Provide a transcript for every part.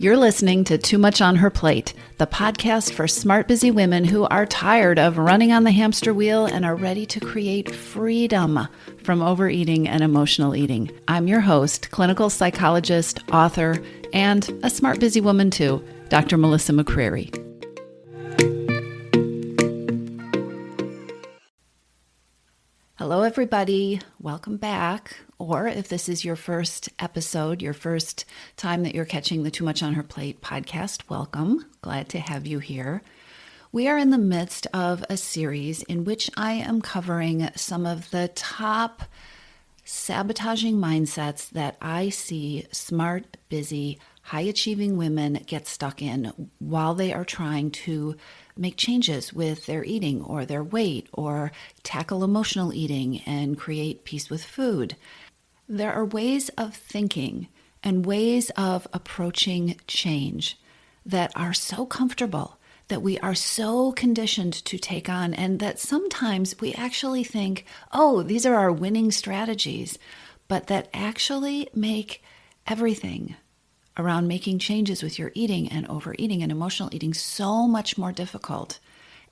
You're listening to Too Much on Her Plate, the podcast for smart, busy women who are tired of running on the hamster wheel and are ready to create freedom from overeating and emotional eating. I'm your host, clinical psychologist, author, and a smart, busy woman too, Dr. Melissa McCreary. Hello, everybody. Welcome back. Or if this is your first episode, your first time that you're catching the Too Much on Her Plate podcast, welcome. Glad to have you here. We are in the midst of a series in which I am covering some of the top sabotaging mindsets that I see smart, busy, high-achieving women get stuck in while they are trying to make changes with their eating or their weight or tackle emotional eating and create peace with food. There are ways of thinking and ways of approaching change that are so comfortable, that we are so conditioned to take on, and that sometimes we actually think, oh, these are our winning strategies, but that actually make everything around making changes with your eating and overeating and emotional eating so much more difficult.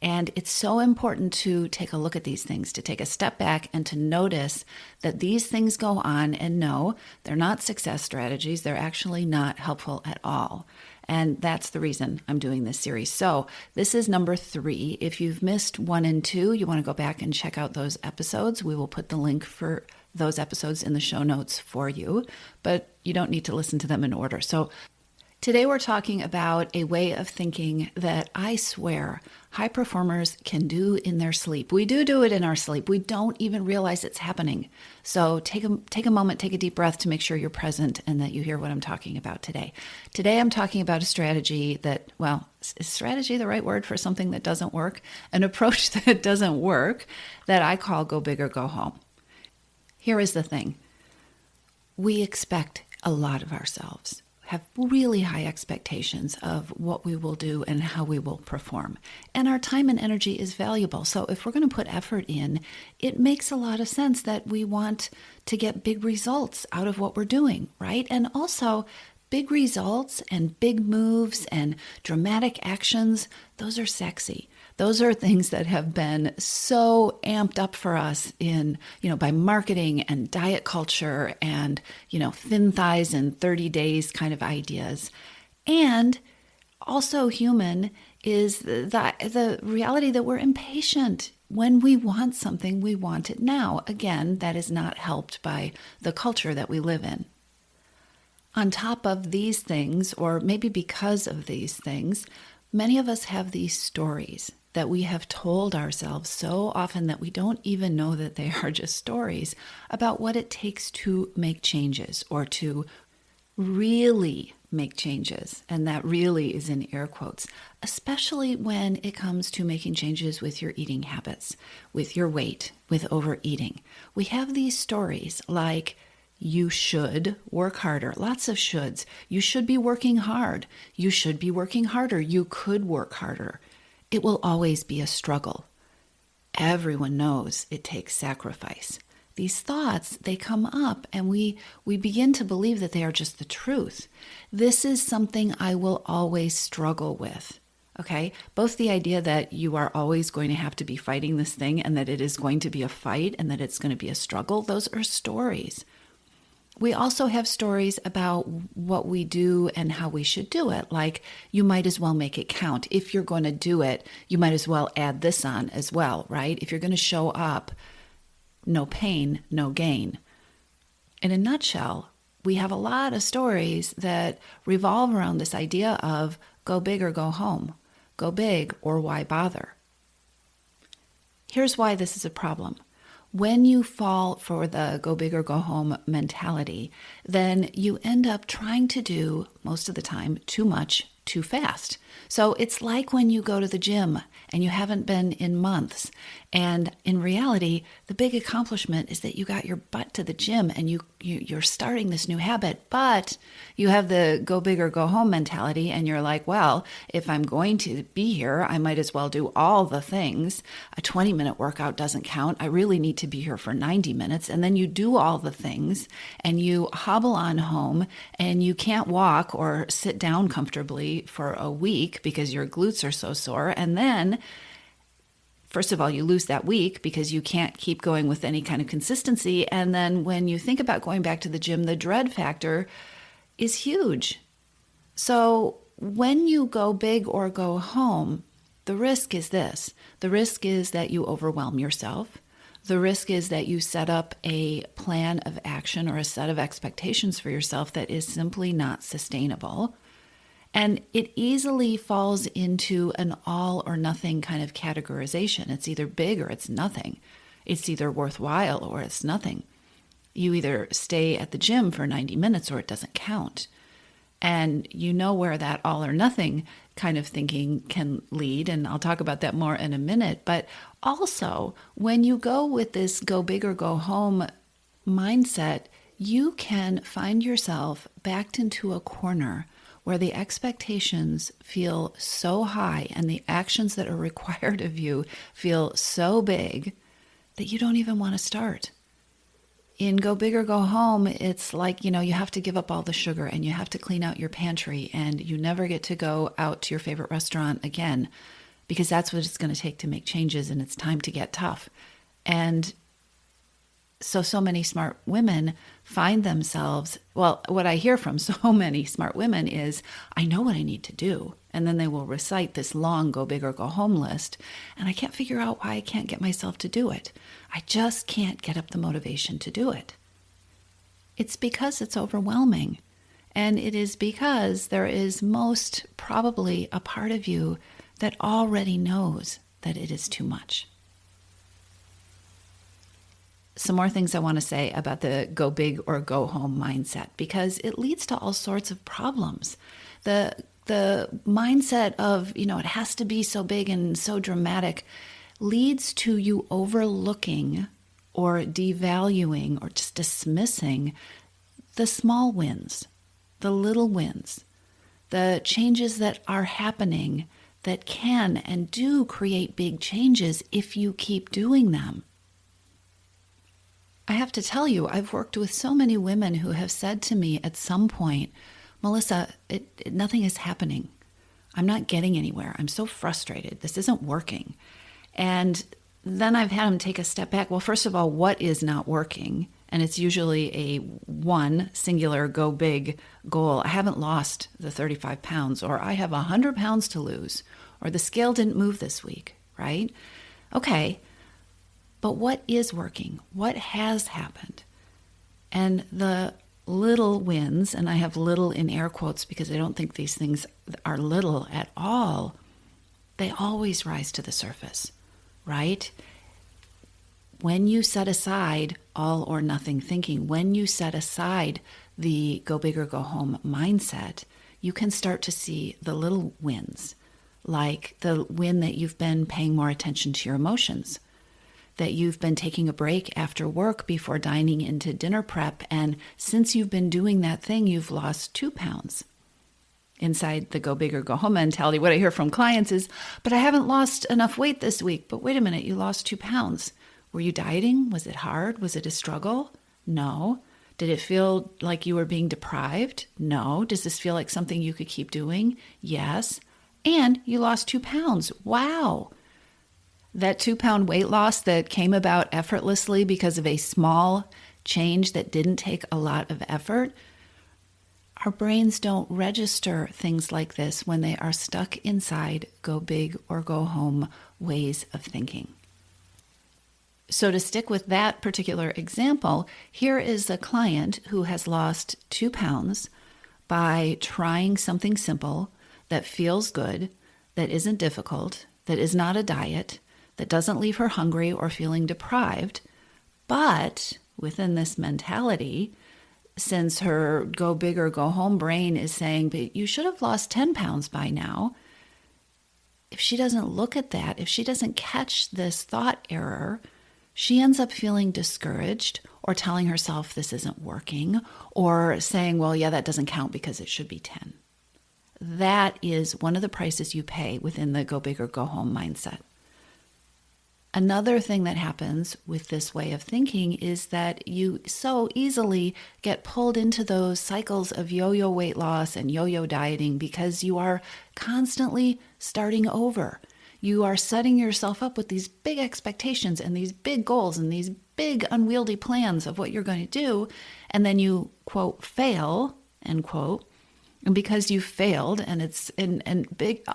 And it's so important to take a look at these things, to take a step back and to notice that these things go on, and no, they're not success strategies. They're actually not helpful at all. And that's the reason I'm doing this series. So this is number 3. If you've missed 1 and 2, you want to go back and check out those episodes. We will put the link for those episodes in the show notes for you, but you don't need to listen to them in order. So today we're talking about a way of thinking that I swear high performers can do in their sleep. We do it in our sleep. We don't even realize it's happening. So take a moment, take a deep breath to make sure you're present and that you hear what I'm talking about today. Today I'm talking about a strategy that, well, is strategy the right word for something that doesn't work? An approach that doesn't work that I call go big or go home. Here is the thing. We expect a lot of ourselves, have really high expectations of what we will do and how we will perform. And our time and energy is valuable. So if we're going to put effort in, it makes a lot of sense that we want to get big results out of what we're doing, right? And also, big results and big moves and dramatic actions, those are sexy. Those are things that have been so amped up for us in, by marketing and diet culture and, thin thighs in 30 days kind of ideas. And also human is the reality that we're impatient. When we want something, we want it now. Again, that is not helped by the culture that we live in. On top of these things, or maybe because of these things, many of us have these stories that we have told ourselves so often that we don't even know that they are just stories about what it takes to make changes or to really make changes. And that really is in air quotes, especially when it comes to making changes with your eating habits, with your weight, with overeating. We have these stories like, you should work harder. Lots of shoulds. You should be working hard. You should be working harder. You could work harder. It will always be a struggle. Everyone knows it takes sacrifice. These thoughts, they come up and we begin to believe that they are just the truth. This is something I will always struggle with. Okay? Both the idea that you are always going to have to be fighting this thing and that it is going to be a fight and that it's going to be a struggle, those are stories. We also have stories about what we do and how we should do it. Like, you might as well make it count. If you're going to do it, you might as well add this on as well, right? If you're going to show up, no pain, no gain. In a nutshell, we have a lot of stories that revolve around this idea of go big or go home, go big or why bother. Here's why this is a problem. When you fall for the go big or go home mentality, then you end up trying to do, most of the time, too much too fast. So it's like when you go to the gym and you haven't been in months. And in reality, the big accomplishment is that you got your butt to the gym and you're starting this new habit, but you have the go big or go home mentality. And you're like, well, if I'm going to be here, I might as well do all the things. A 20-minute workout doesn't count. I really need to be here for 90 minutes. And then you do all the things and you hobble on home and you can't walk or sit down comfortably for a week because your glutes are so sore. And then first of all, you lose that week because you can't keep going with any kind of consistency. And then when you think about going back to the gym, the dread factor is huge. So when you go big or go home, the risk is this. The risk is that you overwhelm yourself. The risk is that you set up a plan of action or a set of expectations for yourself that is simply not sustainable. And it easily falls into an all or nothing kind of categorization. It's either big or it's nothing. It's either worthwhile or it's nothing. You either stay at the gym for 90 minutes or it doesn't count. And you know where that all or nothing kind of thinking can lead. And I'll talk about that more in a minute. But also, when you go with this go big or go home mindset, you can find yourself backed into a corner where the expectations feel so high and the actions that are required of you feel so big that you don't even want to start. In go big or go home, it's like, you have to give up all the sugar and you have to clean out your pantry and you never get to go out to your favorite restaurant again because that's what it's going to take to make changes and it's time to get tough. And so many smart women find themselves, well, what I hear from so many smart women is, I know what I need to do. And then they will recite this long go big or go home list. And I can't figure out why I can't get myself to do it. I just can't get up the motivation to do it. It's because it's overwhelming. And it is because there is most probably a part of you that already knows that it is too much. Some more things I want to say about the go big or go home mindset, because it leads to all sorts of problems. The mindset of, it has to be so big and so dramatic leads to you overlooking or devaluing or just dismissing the small wins, the little wins, the changes that are happening that can and do create big changes if you keep doing them. I have to tell you, I've worked with so many women who have said to me at some point, Melissa, nothing is happening. I'm not getting anywhere. I'm so frustrated. This isn't working. And then I've had them take a step back. Well, first of all, what is not working? And it's usually a one singular go big goal. I haven't lost the 35 pounds, or I have 100 pounds to lose, or the scale didn't move this week, right? Okay. But what is working? What has happened? And the little wins, and I have little in air quotes because I don't think these things are little at all, they always rise to the surface, right? When you set aside all or nothing thinking, when you set aside the go big or go home mindset, you can start to see the little wins, like the win that you've been paying more attention to your emotions, that you've been taking a break after work before dining into dinner prep, and since you've been doing that thing, you've lost 2 pounds. Inside the go big or go home mentality, what I hear from clients is, but I haven't lost enough weight this week. But wait a minute, you lost 2 pounds. Were you dieting? Was it hard? Was it a struggle? No. Did it feel like you were being deprived? No. Does this feel like something you could keep doing? Yes. And you lost 2 pounds. Wow. That 2-pound weight loss that came about effortlessly because of a small change that didn't take a lot of effort, our brains don't register things like this when they are stuck inside go big or go home ways of thinking. So to stick with that particular example, here is a client who has lost 2 pounds by trying something simple that feels good, that isn't difficult, that is not a diet, that doesn't leave her hungry or feeling deprived, but within this mentality, since her go big or go home brain is saying, but you should have lost 10 pounds by now. If she doesn't look at that, if she doesn't catch this thought error, she ends up feeling discouraged or telling herself this isn't working or saying, well, yeah, that doesn't count because it should be 10. That is one of the prices you pay within the go big or go home mindset. Another thing that happens with this way of thinking is that you so easily get pulled into those cycles of yo-yo weight loss and yo-yo dieting because you are constantly starting over. You are setting yourself up with these big expectations and these big goals and these big unwieldy plans of what you're going to do. And then you, quote, fail, end quote. And because you failed and it's and big,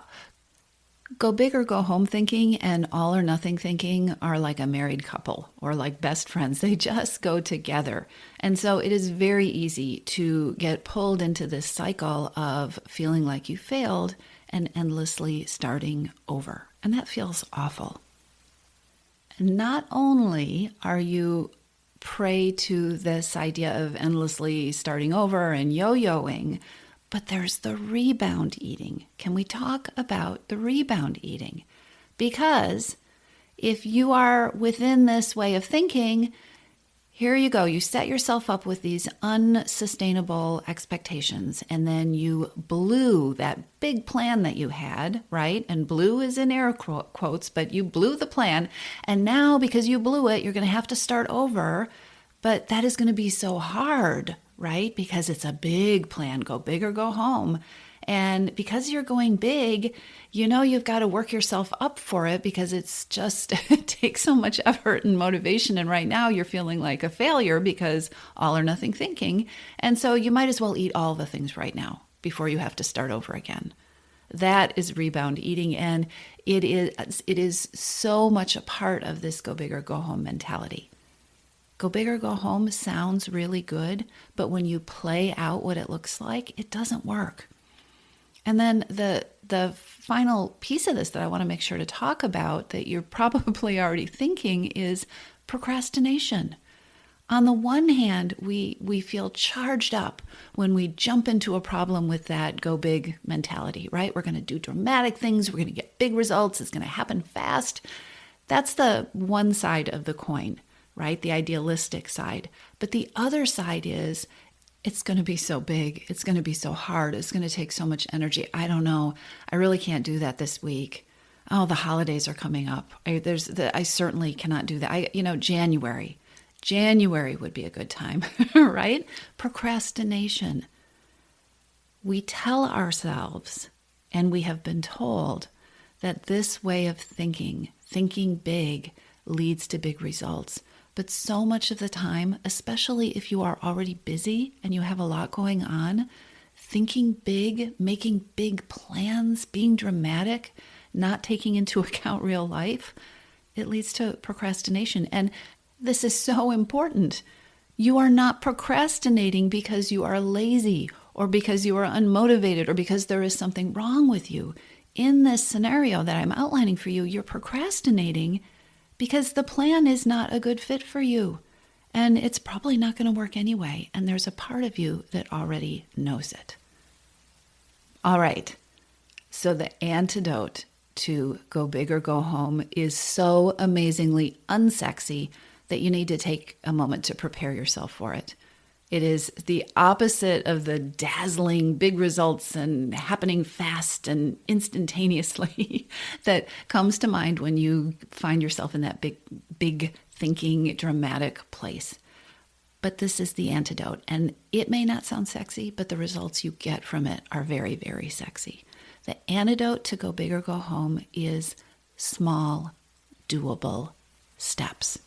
go big or go home thinking and all or nothing thinking are like a married couple or like best friends. They just go together. And so it is very easy to get pulled into this cycle of feeling like you failed and endlessly starting over. And that feels awful. And not only are you prey to this idea of endlessly starting over and yo-yoing, but there's the rebound eating. Can we talk about the rebound eating? Because if you are within this way of thinking, here you go. You set yourself up with these unsustainable expectations, and then you blew that big plan that you had, right? And blew is in air quotes, but you blew the plan. And now because you blew it, you're going to have to start over. But that is going to be so hard, right? Because it's a big plan, go big or go home. And because you're going big, you know you've got to work yourself up for it because it's just, it takes so much effort and motivation. And right now you're feeling like a failure because all or nothing thinking. And so you might as well eat all the things right now before you have to start over again. That is rebound eating. And it is so much a part of this go big or go home mentality. Go big or go home sounds really good, but when you play out what it looks like, it doesn't work. And then the final piece of this that I want to make sure to talk about that you're probably already thinking is procrastination. On the one hand, we feel charged up when we jump into a problem with that go big mentality, right? We're going to do dramatic things. We're going to get big results. It's going to happen fast. That's the one side of the coin, right? The idealistic side. But the other side is it's going to be so big. It's going to be so hard. It's going to take so much energy. I don't know. I really can't do that this week. Oh, the holidays are coming up. I certainly cannot do that. January would be a good time, right? Procrastination. We tell ourselves, and we have been told, that this way of thinking big, leads to big results. But so much of the time, especially if you are already busy and you have a lot going on, thinking big, making big plans, being dramatic, not taking into account real life, it leads to procrastination. And this is so important. You are not procrastinating because you are lazy or because you are unmotivated or because there is something wrong with you. In this scenario that I'm outlining for you, you're procrastinating because the plan is not a good fit for you. And it's probably not going to work anyway. And there's a part of you that already knows it. All right. So the antidote to go big or go home is so amazingly unsexy that you need to take a moment to prepare yourself for it. It is the opposite of the dazzling big results and happening fast and instantaneously that comes to mind when you find yourself in that big thinking, dramatic place. But this is the antidote. And it may not sound sexy, but the results you get from it are very, very sexy. The antidote to go big or go home is small, doable steps.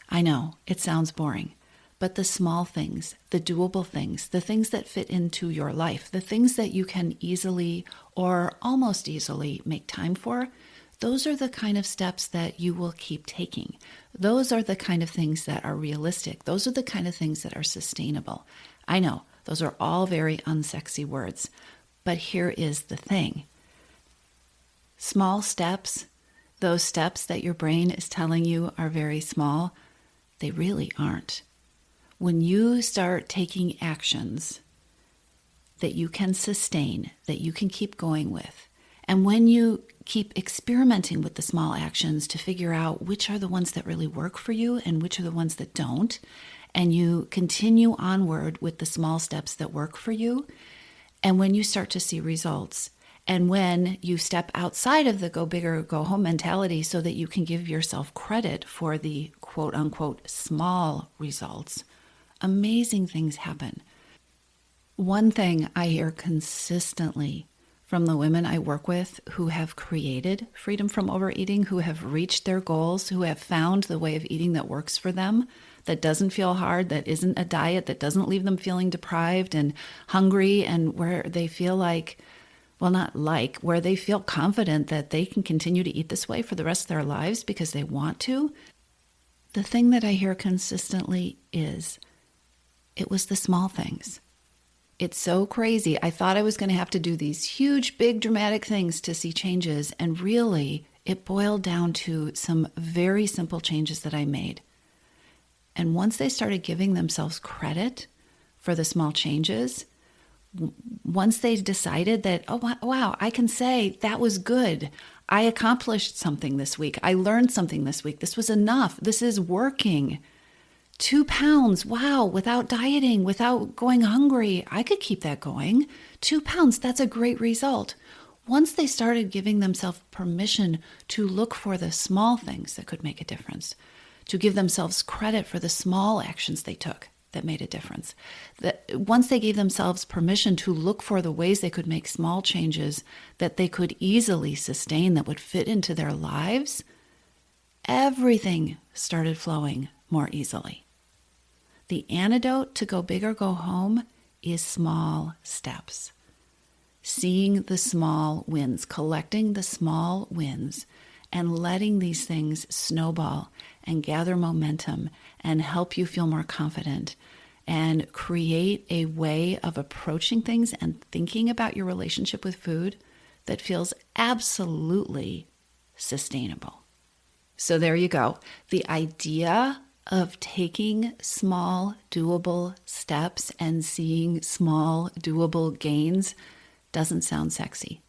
I know, it sounds boring. But the small things, the doable things, the things that fit into your life, the things that you can easily or almost easily make time for, those are the kind of steps that you will keep taking. Those are the kind of things that are realistic. Those are the kind of things that are sustainable. I know, those are all very unsexy words, but here is the thing. Small steps, those steps that your brain is telling you are very small, they really aren't. When you start taking actions that you can sustain, that you can keep going with, and when you keep experimenting with the small actions to figure out which are the ones that really work for you and which are the ones that don't, and you continue onward with the small steps that work for you, and when you start to see results, and when you step outside of the go big or go home mentality so that you can give yourself credit for the quote unquote small results, amazing things happen. One thing I hear consistently from the women I work with who have created freedom from overeating, who have reached their goals, who have found the way of eating that works for them, that doesn't feel hard, that isn't a diet, that doesn't leave them feeling deprived and hungry, and where they feel like, well, not like, where they feel confident that they can continue to eat this way for the rest of their lives because they want to. The thing that I hear consistently is, it was the small things. It's so crazy. I thought I was going to have to do these huge, big, dramatic things to see changes. And really, it boiled down to some very simple changes that I made. And once they started giving themselves credit for the small changes, once they decided that, oh, wow, I can say that was good. I accomplished something this week. I learned something this week. This was enough. This is working. 2 pounds, wow, without dieting, without going hungry, I could keep that going. 2 pounds, that's a great result. Once they started giving themselves permission to look for the small things that could make a difference, to give themselves credit for the small actions they took that made a difference, that once they gave themselves permission to look for the ways they could make small changes that they could easily sustain, that would fit into their lives, everything started flowing more easily. The antidote to go big or go home is small steps. Seeing the small wins, collecting the small wins, and letting these things snowball and gather momentum and help you feel more confident and create a way of approaching things and thinking about your relationship with food that feels absolutely sustainable. So there you go. The idea of taking small, doable steps and seeing small, doable gains doesn't sound sexy.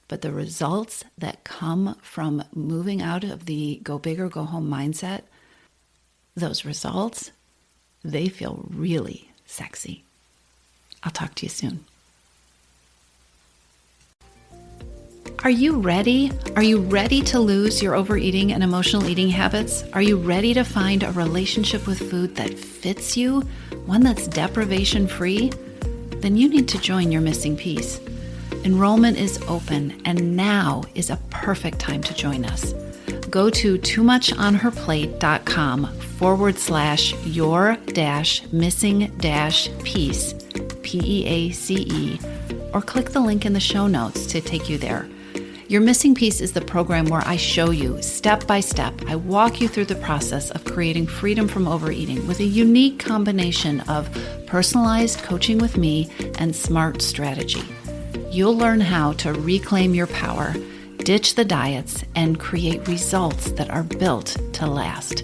But the results that come from moving out of the go big or go home mindset, those results, they feel really sexy. I'll talk to you soon. Are you ready? Are you ready to lose your overeating and emotional eating habits? Are you ready to find a relationship with food that fits you, one that's deprivation-free? Then you need to join your missing piece. Enrollment is open, and now is a perfect time to join us. Go to toomuchonherplate.com/your-missing-piece, PEACE, or click the link in the show notes to take you there. Your Missing Piece is the program where I show you step by step. I walk you through the process of creating freedom from overeating with a unique combination of personalized coaching with me and smart strategy. You'll learn how to reclaim your power, ditch the diets, and create results that are built to last.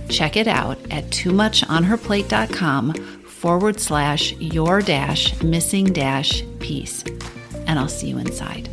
Check it out at toomuchonherplate.com/your-missing-piece, and I'll see you inside.